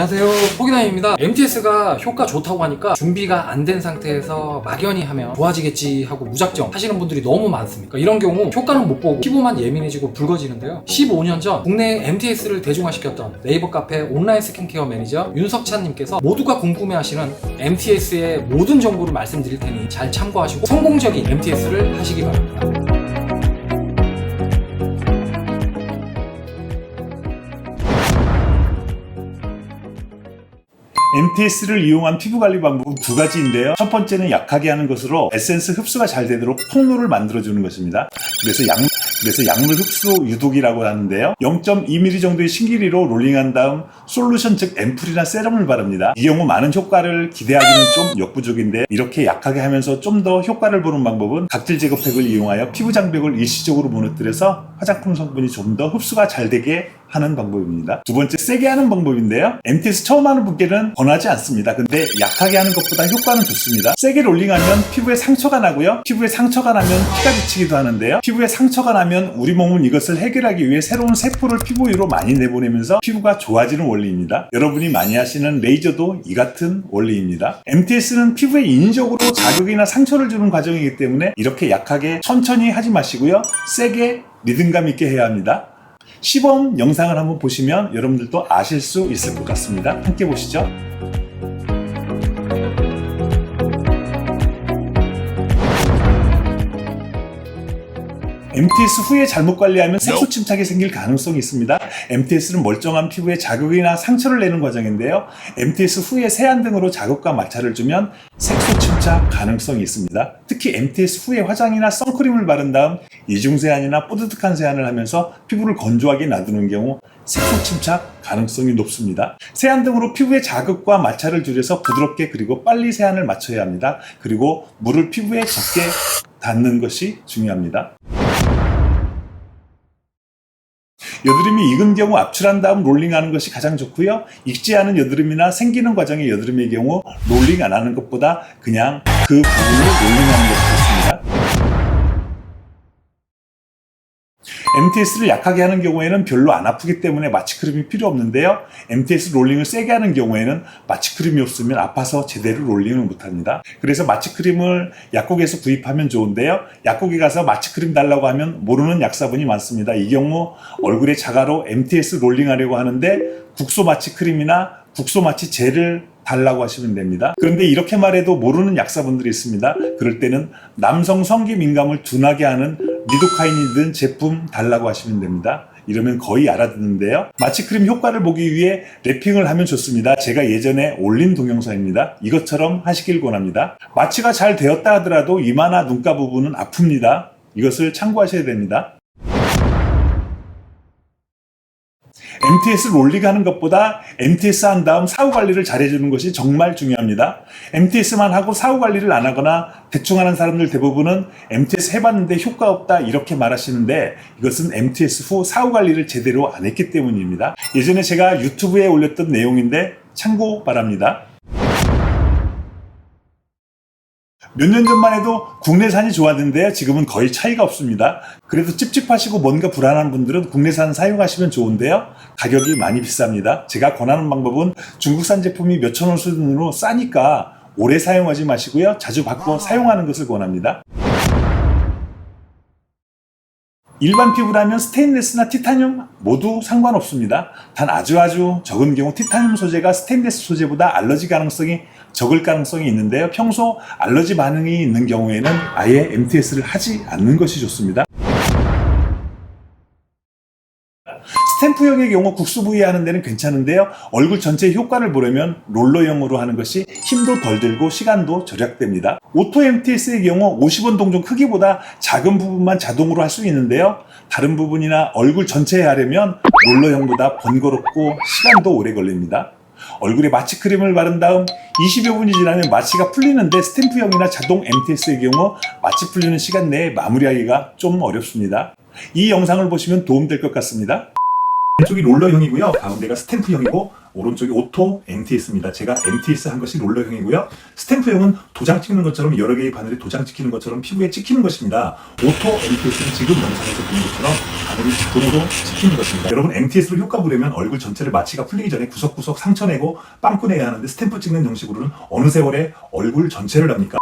안녕하세요, 포기나입니다. MTS가 효과 좋다고 하니까 준비가 안 된 상태에서 막연히 하면 좋아지겠지 하고 무작정 하시는 분들이 너무 많습니다. 이런 경우 효과는 못 보고 피부만 예민해지고 붉어지는데요. 15년 전 국내 MTS를 대중화시켰던 네이버 카페 온라인 스킨케어 매니저 윤석찬님께서 모두가 궁금해하시는 MTS의 모든 정보를 말씀드릴 테니 잘 참고하시고 성공적인 MTS를 하시기 바랍니다. MTS를 이용한 피부관리 방법은 두 가지인데요. 첫 번째는 약하게 하는 것으로 에센스 흡수가 잘 되도록 통로를 만들어주는 것입니다. 그래서 약물 흡수 유독이라고 하는데요. 0.2mm 정도의 신기리로 롤링한 다음 솔루션 즉 앰플이나 세럼을 바릅니다. 이 경우 많은 효과를 기대하기는 좀 역부족인데 이렇게 약하게 하면서 좀 더 효과를 보는 방법은 각질 제거팩을 이용하여 피부 장벽을 일시적으로 무너뜨려서 화장품 성분이 좀 더 흡수가 잘 되게 하는 방법입니다. 두 번째, 세게 하는 방법인데요. MTS 처음 하는 분께는 권하지 않습니다. 근데 약하게 하는 것보다 효과는 좋습니다. 세게 롤링하면 피부에 상처가 나고요. 피부에 상처가 나면 피가 비치기도 하는데요. 피부에 상처가 나면 우리 몸은 이것을 해결하기 위해 새로운 세포를 피부 위로 많이 내보내면서 피부가 좋아지는 원리입니다. 여러분이 많이 하시는 레이저도 이 같은 원리입니다. MTS는 피부에 인위적으로 자극이나 상처를 주는 과정이기 때문에 이렇게 약하게 천천히 하지 마시고요. 세게 리듬감 있게 해야 합니다. 시범 영상을 한번 보시면 여러분들도 아실 수 있을 것 같습니다. 함께 보시죠. MTS 후에 잘못 관리하면 색소 침착이 생길 가능성이 있습니다. MTS는 멀쩡한 피부에 자극이나 상처를 내는 과정인데요. MTS 후에 세안 등으로 자극과 마찰을 주면 색소 침착 가능성이 있습니다. 특히 MTS 후에 화장이나 선크림을 바른 다음 이중세안이나 뽀드득한 세안을 하면서 피부를 건조하게 놔두는 경우 색소 침착 가능성이 높습니다. 세안 등으로 피부의 자극과 마찰을 줄여서 부드럽게 그리고 빨리 세안을 마쳐야 합니다. 그리고 물을 피부에 적게 닿는 것이 중요합니다. 여드름이 익은 경우 압출한 다음 롤링하는 것이 가장 좋고요. 익지 않은 여드름이나 생기는 과정의 여드름의 경우 롤링 안 하는 것보다 그냥 그 부분을 롤링하는 것이 좋습니다. MTS를 약하게 하는 경우에는 별로 안 아프기 때문에 마취크림이 필요 없는데요. MTS 롤링을 세게 하는 경우에는 마취크림이 없으면 아파서 제대로 롤링을 못합니다. 그래서 마취크림을 약국에서 구입하면 좋은데요. 약국에 가서 마취크림 달라고 하면 모르는 약사분이 많습니다. 이 경우 얼굴에 자가로 MTS 롤링하려고 하는데 국소 마취크림이나 국소 마취 젤을 달라고 하시면 됩니다. 그런데 이렇게 말해도 모르는 약사분들이 있습니다. 그럴 때는 남성 성기 민감을 둔하게 하는 리도카인이 든 제품 달라고 하시면 됩니다. 이러면 거의 알아듣는데요. 마취크림 효과를 보기 위해 랩핑을 하면 좋습니다. 제가 예전에 올린 동영상입니다. 이것처럼 하시길 권합니다. 마취가 잘 되었다 하더라도 이마나 눈가 부분은 아픕니다. 이것을 참고하셔야 됩니다. MTS 롤링 하는 것보다 MTS 한 다음 사후 관리를 잘해주는 것이 정말 중요합니다. MTS만 하고 사후 관리를 안 하거나 대충 하는 사람들 대부분은 MTS 해봤는데 효과 없다 이렇게 말하시는데 이것은 MTS 후 사후 관리를 제대로 안 했기 때문입니다. 예전에 제가 유튜브에 올렸던 내용인데 참고 바랍니다. 몇 년 전만 해도 국내산이 좋았는데요. 지금은 거의 차이가 없습니다. 그래도 찝찝하시고 뭔가 불안한 분들은 국내산 사용하시면 좋은데요. 가격이 많이 비쌉니다. 제가 권하는 방법은 중국산 제품이 몇천 원 수준으로 싸니까 오래 사용하지 마시고요. 자주 바꿔 사용하는 것을 권합니다. 일반 피부라면 스테인리스나 티타늄 모두 상관없습니다. 단 아주 적은 경우 티타늄 소재가 스테인리스 소재보다 알러지 가능성이 적을 가능성이 있는데요. 평소 알러지 반응이 있는 경우에는 아예 MTS를 하지 않는 것이 좋습니다. 스탬프형의 경우 국수 부위 하는 데는 괜찮은데요. 얼굴 전체의 효과를 보려면 롤러형으로 하는 것이 힘도 덜 들고 시간도 절약됩니다. 오토 MTS의 경우 50원 동전 크기보다 작은 부분만 자동으로 할 수 있는데요. 다른 부분이나 얼굴 전체에 하려면 롤러형보다 번거롭고 시간도 오래 걸립니다. 얼굴에 마취크림을 바른 다음 20여 분이 지나면 마취가 풀리는데 스탬프형이나 자동 MTS의 경우 마취 풀리는 시간 내에 마무리하기가 좀 어렵습니다. 이 영상을 보시면 도움될 것 같습니다. 왼쪽이 롤러형이고요. 가운데가 스탬프형이고 오른쪽이 오토 MTS입니다. 제가 MTS 한 것이 롤러형이고요. 스탬프형은 도장 찍는 것처럼 여러 개의 바늘에 도장 찍히는 것처럼 피부에 찍히는 것입니다. 오토 MTS는 지금 영상에서 보는 것처럼 바늘이 자동으로 찍히는 것입니다. 여러분, MTS로 효과 보려면 얼굴 전체를 마취가 풀리기 전에 구석구석 상처 내고 빵꾸 내야 하는데, 스탬프 찍는 형식으로는 어느 세월에 얼굴 전체를 합니까?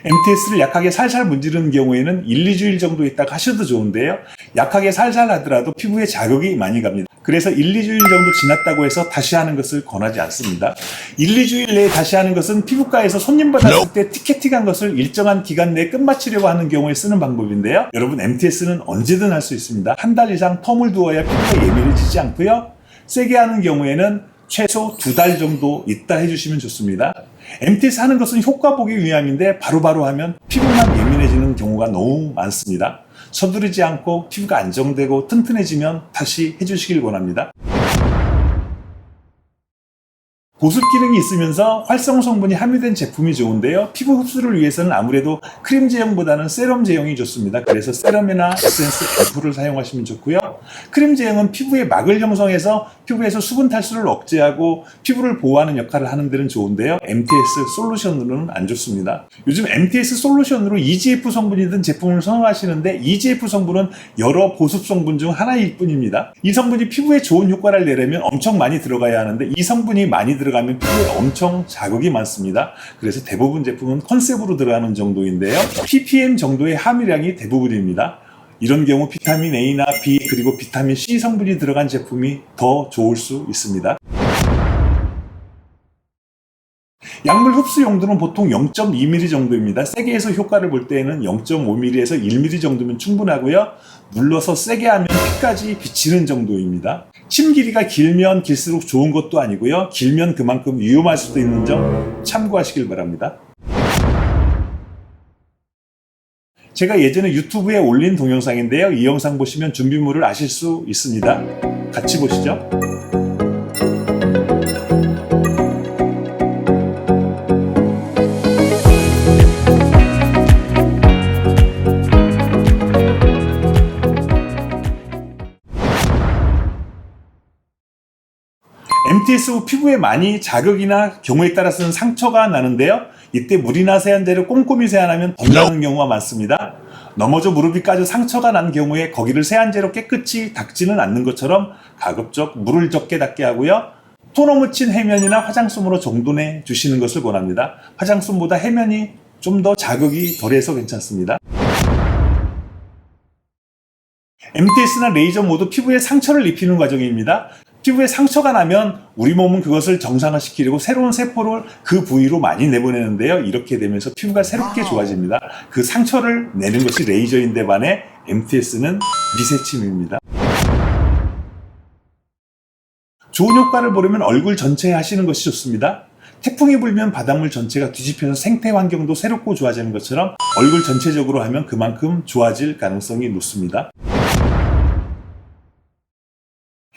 MTS를 약하게 살살 문지르는 경우에는 1, 2주일 정도 있다가 하셔도 좋은데요. 약하게 살살 하더라도 피부에 자극이 많이 갑니다. 그래서 1, 2주일 정도 지났다고 해서 다시 하는 것을 권하지 않습니다. 1, 2주일 내에 다시 하는 것은 피부과에서 손님 받았을 때 티켓팅한 것을 일정한 기간 내에 끝마치려고 하는 경우에 쓰는 방법인데요. 여러분, MTS는 언제든 할 수 있습니다. 한 달 이상 텀을 두어야 피부가 예민해지지 않고요. 세게 하는 경우에는 최소 2달 정도 있다 해주시면 좋습니다. MTS 하는 것은 효과 보기 위함인데 바로바로 하면 피부만 예민해지는 경우가 너무 많습니다. 서두르지 않고 피부가 안정되고 튼튼해지면 다시 해주시길 원합니다. 보습 기능이 있으면서 활성 성분이 함유된 제품이 좋은데요. 피부 흡수를 위해서는 아무래도 크림 제형보다는 세럼 제형이 좋습니다. 그래서 세럼이나 에센스 F를 사용하시면 좋고요. 크림 제형은 피부에 막을 형성해서 피부에서 수분 탈수를 억제하고 피부를 보호하는 역할을 하는 데는 좋은데요. MTS 솔루션으로는 안 좋습니다. 요즘 MTS 솔루션으로 EGF 성분이 든 제품을 선호하시는데, EGF 성분은 여러 보습 성분 중 하나일 뿐입니다. 이 성분이 피부에 좋은 효과를 내려면 엄청 많이 들어가야 하는데, 이 성분이 많이 들어가면 피부에 엄청 자극이 많습니다. 그래서 대부분 제품은 컨셉으로 들어가는 정도인데요. ppm 정도의 함유량이 대부분입니다. 이런 경우 비타민 A나 B 그리고 비타민 C 성분이 들어간 제품이 더 좋을 수 있습니다. 약물 흡수 용도는 보통 0.2mm 정도입니다. 세게 해서 효과를 볼 때에는 0.5mm에서 1mm 정도면 충분하고요. 눌러서 세게 하면 피까지 비치는 정도입니다. 침 길이가 길면 길수록 좋은 것도 아니고요. 길면 그만큼 위험할 수도 있는 점 참고하시길 바랍니다. 제가 예전에 유튜브에 올린 동영상인데요. 이 영상 보시면 준비물을 아실 수 있습니다. 같이 보시죠. MTS 후 피부에 많이 자극이나 경우에 따라서는 상처가 나는데요. 이때 물이나 세안제를 꼼꼼히 세안하면 더 나는 경우가 많습니다. 넘어져 무릎이 까져 상처가 난 경우에 거기를 세안제로 깨끗이 닦지는 않는 것처럼 가급적 물을 적게 닦게 하고요. 토너 묻힌 해면이나 화장솜으로 정돈해 주시는 것을 권합니다. 화장솜보다 해면이 좀 더 자극이 덜해서 괜찮습니다. MTS나 레이저 모두 피부에 상처를 입히는 과정입니다. 피부에 상처가 나면 우리 몸은 그것을 정상화시키려고 새로운 세포를 그 부위로 많이 내보내는데요. 이렇게 되면서 피부가 새롭게 좋아집니다. 그 상처를 내는 것이 레이저인데 반해 MTS는 미세침입니다. 좋은 효과를 보려면 얼굴 전체에 하시는 것이 좋습니다. 태풍이 불면 바닷물 전체가 뒤집혀서 생태 환경도 새롭고 좋아지는 것처럼 얼굴 전체적으로 하면 그만큼 좋아질 가능성이 높습니다.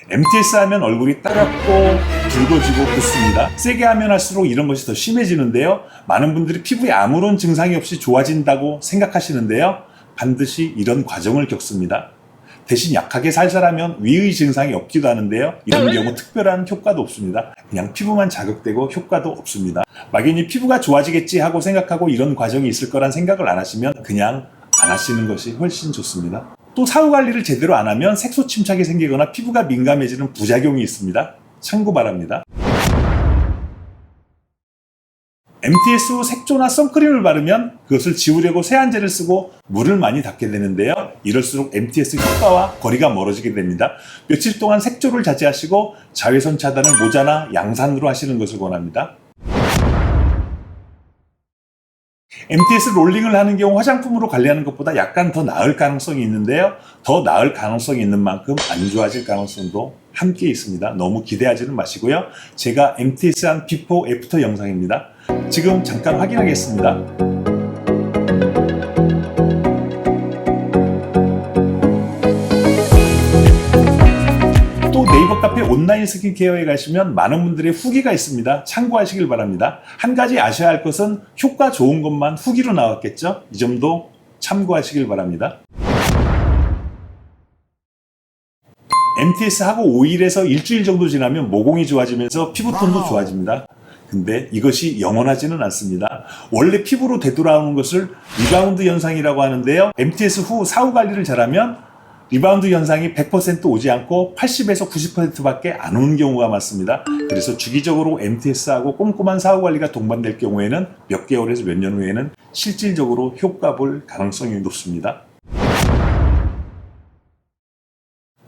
MTS 하면 얼굴이 따갑고 붉어지고 붓습니다. 세게 하면 할수록 이런 것이 더 심해지는데요. 많은 분들이 피부에 아무런 증상이 없이 좋아진다고 생각하시는데요. 반드시 이런 과정을 겪습니다. 대신 약하게 살살하면 위의 증상이 없기도 하는데요. 이런 경우 특별한 효과도 없습니다. 그냥 피부만 자극되고 효과도 없습니다. 막연히 피부가 좋아지겠지 하고 생각하고 이런 과정이 있을 거란 생각을 안 하시면 그냥 안 하시는 것이 훨씬 좋습니다. 또 사후 관리를 제대로 안 하면 색소 침착이 생기거나 피부가 민감해지는 부작용이 있습니다. 참고 바랍니다. MTS 후 색조나 선크림을 바르면 그것을 지우려고 세안제를 쓰고 물을 많이 닿게 되는데요. 이럴수록 MTS 효과와 거리가 멀어지게 됩니다. 며칠 동안 색조를 자제하시고 자외선 차단을 모자나 양산으로 하시는 것을 권합니다. MTS 롤링을 하는 경우 화장품으로 관리하는 것보다 약간 더 나을 가능성이 있는데요. 더 나을 가능성이 있는 만큼 안 좋아질 가능성도 함께 있습니다. 너무 기대하지는 마시고요. 제가 MTS한 비포 애프터 영상입니다. 지금 잠깐 확인하겠습니다. 또 네이버 카페 온라인 스킨케어에 가시면 많은 분들의 후기가 있습니다. 참고하시길 바랍니다. 한 가지 아셔야 할 것은 효과 좋은 것만 후기로 나왔겠죠? 이 점도 참고하시길 바랍니다. MTS 하고 5일에서 일주일 정도 지나면 모공이 좋아지면서 피부톤도 좋아집니다. 근데 이것이 영원하지는 않습니다. 원래 피부로 되돌아오는 것을 리바운드 현상이라고 하는데요. MTS 후 사후 관리를 잘하면 리바운드 현상이 100% 오지 않고 80에서 90%밖에 안 오는 경우가 많습니다. 그래서 주기적으로 MTS하고 꼼꼼한 사후 관리가 동반될 경우에는 몇 개월에서 몇 년 후에는 실질적으로 효과 볼 가능성이 높습니다.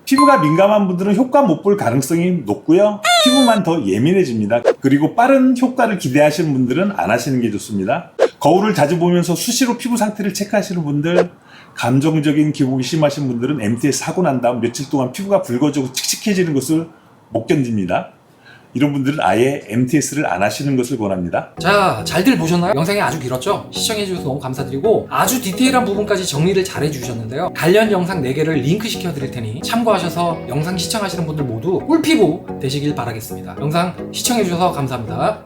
피부가 민감한 분들은 효과 못 볼 가능성이 높고요. 피부만 더 예민해집니다. 그리고 빠른 효과를 기대하시는 분들은 안 하시는 게 좋습니다. 거울을 자주 보면서 수시로 피부 상태를 체크하시는 분들, 감정적인 기복이 심하신 분들은 MTS 하고 난 다음 며칠 동안 피부가 붉어지고 칙칙해지는 것을 못 견딥니다. 이런 분들은 아예 MTS를 안 하시는 것을 권합니다. 자, 잘들 보셨나요? 영상이 아주 길었죠? 시청해주셔서 너무 감사드리고 아주 디테일한 부분까지 정리를 잘 해주셨는데요. 관련 영상 4개를 링크 시켜드릴 테니 참고하셔서 영상 시청하시는 분들 모두 꿀피부 되시길 바라겠습니다. 영상 시청해주셔서 감사합니다.